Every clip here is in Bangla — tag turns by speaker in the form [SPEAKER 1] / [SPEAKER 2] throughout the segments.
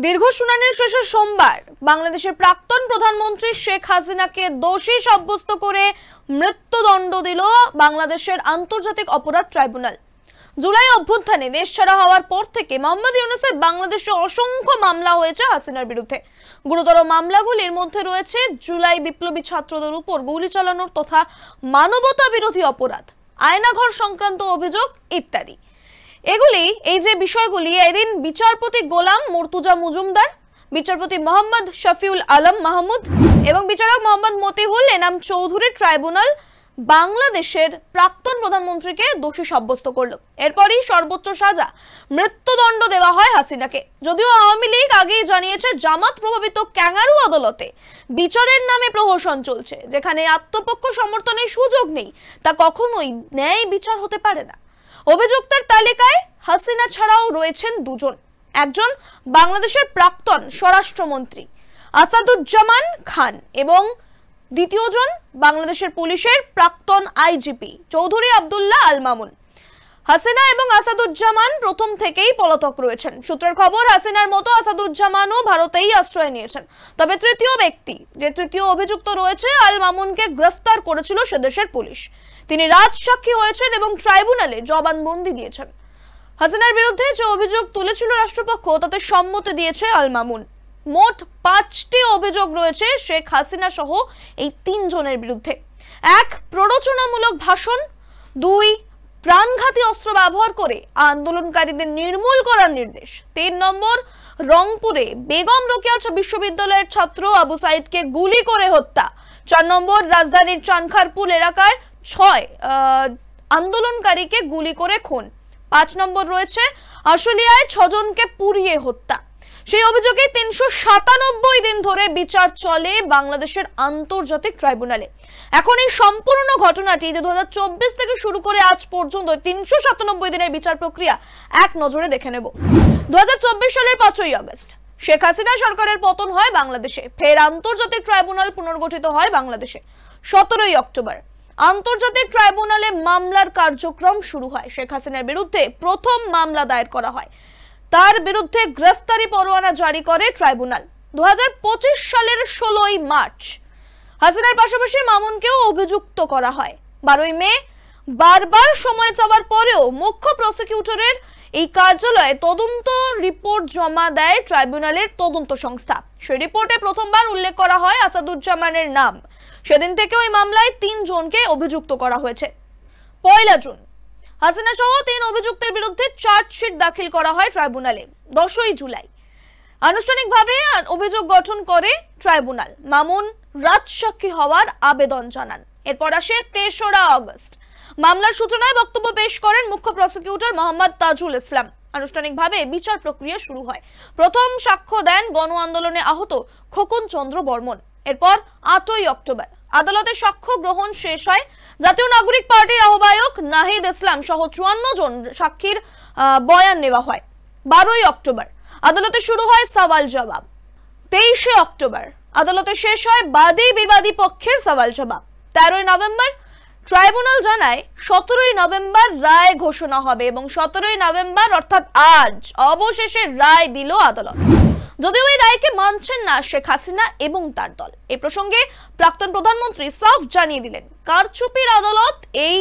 [SPEAKER 1] দীর্ঘ শুনানির শেষে সোমবার বাংলাদেশের প্রাক্তন প্রধানমন্ত্রী শেখ হাসিনাকে দোষী সাব্যস্ত করে মৃত্যুদণ্ড দিল বাংলাদেশের আন্তর্জাতিক অপরাধ ট্রাইব্যুনাল। জুলাই অভ্যুত্থানে দেশ ছাড়া হওয়ার পর থেকে মোহাম্মদ ইউনূসের বাংলাদেশে অসংখ্য মামলা হয়েছে হাসিনার বিরুদ্ধে। গুরুতর মামলাগুলির মধ্যে রয়েছে জুলাই বিপ্লবী ছাত্রদের উপর গুলি চালানোর তথা মানবতা বিরোধী অপরাধ, আয়নাঘর সংক্রান্ত অভিযোগ ইত্যাদি। এগুলি এই যে বিষয়গুলি এদিন বিচারপতি গোলাম মুর্তুজা মজুমদার, বিচারপতি মোহাম্মদ শফিউল আলম মাহমুদ এবং বিচারক মোহাম্মদ মতিউল এনাম চৌধুরী ট্রাইব্যুনাল বাংলাদেশের প্রাক্তন প্রধানমন্ত্রীকে দোষী সাব্যস্ত করলো। এরপরই সর্বোচ্চ সাজা মৃত্যুদণ্ড দেওয়া হয় হাসিনাকে। যদিও আওয়ামী লীগ আগেই জানিয়েছে জামাত প্রভাবিত ক্যাঙ্গারু আদালতে বিচারের নামে প্রহসন চলছে, যেখানে আত্মপক্ষ সমর্থনের সুযোগ নেই, তা কখনোই ন্যায় বিচার হতে পারে না। অভিযুক্তের তালিকায় হাসিনা ছাড়াও রয়েছেন দুজন, একজন বাংলাদেশের প্রাক্তন স্বরাষ্ট্রমন্ত্রী আসাদুজ্জামান খান এবং দ্বিতীয়জন বাংলাদেশের পুলিশের প্রাক্তন আইজিপি চৌধুরী আব্দুল্লাহ আল মামুন। হাসিনা এবং আসাদুজ্জামান প্রথম থেকেই পলাতক রয়েছেন। সূত্রের খবর, হাসিনার মতো আসাদুজ্জামানও ভারতেই আশ্রয় নিয়েছেন। তবে তৃতীয় অভিযুক্ত রয়েছে আল মামুনকে গ্রেফতার করেছিল সেদেশের পুলিশ। তিনি রাজসাক্ষী হয়েছেন এবং ট্রাইব্যুনালে জবানবন্দি দিয়েছেন। হাসিনার বিরুদ্ধে যে অভিযোগ তুলেছিল রাষ্ট্রপক্ষ, তাতে সম্মতি দিয়েছে আল মামুন। মোট 5টি অভিযোগ রয়েছে শেখ হাসিনা সহ এই 3 জনের বিরুদ্ধে। 1, প্ররোচনামূলক ভাষণ। 2, প্রাণঘাতী অস্ত্র ব্যবহার করে আন্দোলনকারীদের নির্মূল করার নির্দেশ। 3 নম্বর, রংপুরে বেগম রোকেয়া বিশ্ববিদ্যালয়ের ছাত্র আবু সাইদকে গুলি করে হত্যা। 4 নম্বর, রাজধানীর চানখারপুল এলাকায় 6 আন্দোলনকারীকে গুলি করে খুন। 5 নম্বর রয়েছে আশুলিয়ায় 6 জনকে পুড়িয়ে হত্যা। সেই অভিযোগে 397 দিন ধরে বিচার চলে বাংলাদেশের আন্তর্জাতিক ট্রাইব্যুনালে। এখন এই সম্পূর্ণ ঘটনাটি 2024 থেকে শুরু করে আজ পর্যন্ত 397 দিনের বিচার প্রক্রিয়া এক নজরে দেখে নেব। 2024 সালের 5ই আগস্ট শেখ হাসিনা সরকারের পতন হয় বাংলাদেশে। ফের আন্তর্জাতিক ট্রাইব্যুনাল পুনর্গঠিত হয় বাংলাদেশে। 17ই অক্টোবর আন্তর্জাতিক ট্রাইব্যুনালে মামলার কার্যক্রম শুরু হয়। শেখ হাসিনার বিরুদ্ধে প্রথম মামলা দায়ের করা হয়। তার বিরুদ্ধে গ্রেফতারি পরোয়ানা জারি করে ট্রাইব্যুনাল। 2025 সালের 16ই মার্চ হাসিনার পাশাপাশি মামুনকেও অভিযুক্ত করা হয়। 12ই মে বারবার সময় চাওয়ার পরেও মুখ্য প্রসিকিউটরের এই কার্যালয়ে তদন্ত রিপোর্ট জমা দেয় ট্রাইব্যুনালের তদন্ত সংস্থা। সেই রিপোর্টে প্রথমবার উল্লেখ করা হয় আসাদুজ্জামানের নাম। সেদিন থেকে ওই মামলায় 3 জনকে অভিযুক্ত করা হয়েছে। 1 জুন হাসিনা সহ 3 অভিযুক্তের বিরুদ্ধে চার্জশিট দাখিল করা হয় ট্রাইব্যুনালে। 10ই জুলাই আনুষ্ঠানিকভাবে অভিযোগ গঠন করে ট্রাইব্যুনাল। মামুন রাজসাক্ষী হওয়ার আবেদন জানান। এরপর আসে 3রা আগস্ট। মামলার সূচনায় বক্তব্য পেশ করেন মুখ্য প্রসিকিউটর মোহাম্মদ তাজুল ইসলাম। আনুষ্ঠানিকভাবে বিচার প্রক্রিয়া শুরু হয়। প্রথম সাক্ষ্য দেন গণ আন্দোলনে আহত খোকন চন্দ্র বর্মন। এরপর 8ই অক্টোবর আদালতে সাক্ষ্য গ্রহণ শেষ হয়। জাতীয় নাগরিক পার্টির আহ্বায়ক নাহিদ ইসলাম সহ 54 জন সাক্ষীর বয়ান নেওয়া হয়। 12ই অক্টোবর আদালতে শুরু হয় সওয়াল জবাব। 23শে অক্টোবর আদালতে শেষ হয় বাদী বিবাদী পক্ষের সওয়াল জবাব। 13ই নভেম্বর ট্রাইব্যুনাল জানায় 17ই নভেম্বর রায় ঘোষণা হবে এবং 17ই নভেম্বর অর্থাৎ আজ অবশেষে রায় দিল আদালত। যদিও এই রায়কে মানছেন না শেখ হাসিনা এবং তার দল। এই প্রসঙ্গে প্রাক্তন প্রধানমন্ত্রী সাফ জানিয়ে দিলেন, কারচুপির আদালত এই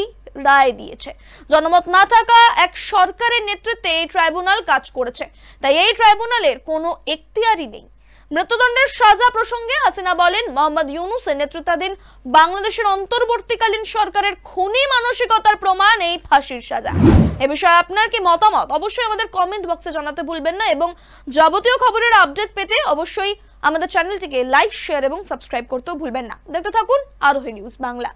[SPEAKER 1] রায় দিয়েছে। জনমত না থাকা এক সরকারের নেতৃত্বে এই ট্রাইব্যুনাল কাজ করেছে, তাই এই ট্রাইব্যুনালের কোনো এখতিয়ারই নেই। মৃত্যুদণ্ডের সাজা প্রসঙ্গে হাসিনা বলেন, মোহাম্মদ ইউনূসের নেতৃত্বাধীন বাংলাদেশের অন্তর্বর্তীকালীন সরকারের খুনি মানসিকতার প্রমাণ এই ফাঁসির সাজা। এ বিষয়ে আপনার কি মতামত অবশ্যই আমাদের কমেন্ট বক্সে জানাতে ভুলবেন না এবং যাবতীয় খবরের আপডেট পেতে অবশ্যই আমাদের চ্যানেলটিকে লাইক, শেয়ার এবং সাবস্ক্রাইব করতেও ভুলবেন না। দেখতে থাকুন আরোহী নিউজ বাংলা।